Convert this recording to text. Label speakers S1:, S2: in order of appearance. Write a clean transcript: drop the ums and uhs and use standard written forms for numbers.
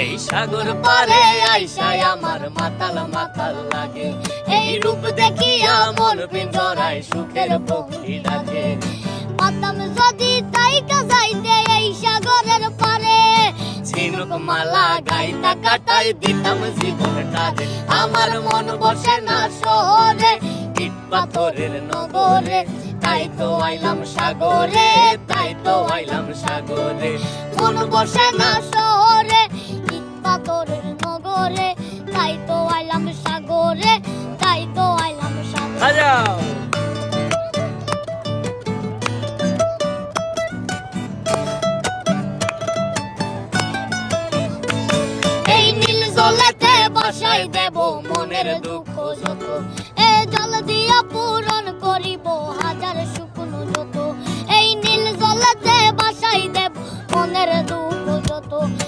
S1: এই সাগর পারে আইসায় আমার মাতাল মাতাল লাগে, এই রূপ দেখিয়া মন পিঞ্জরায় সুখের পক্ষী ডাকে।
S2: পাতাম যদি তাইকা যাইতে এই সাগরের পারে,
S1: ঝিনুক মালা গাইতা কাটাই দিতাম জীবনটারে। আমার মন বসে না শহরে, ইট পাথরের নগরে, তাই তো আইলাম সাগরে, তাই তো আইলাম সাগরে।
S2: মন বসে না শহরে, ইট পাথরের নগরে, তাই তো আইলাম সাগরে, তাই তো আইলাম সাগরে।
S1: বাজাও।
S2: এই নীল জলেতে বাসাই দেব মনের দুঃখ যত, এ জল দিয়া পূরণ করিব হাজার শুকনো যত। এই নীল জলেতে বাসাই দেব মনের দুঃখ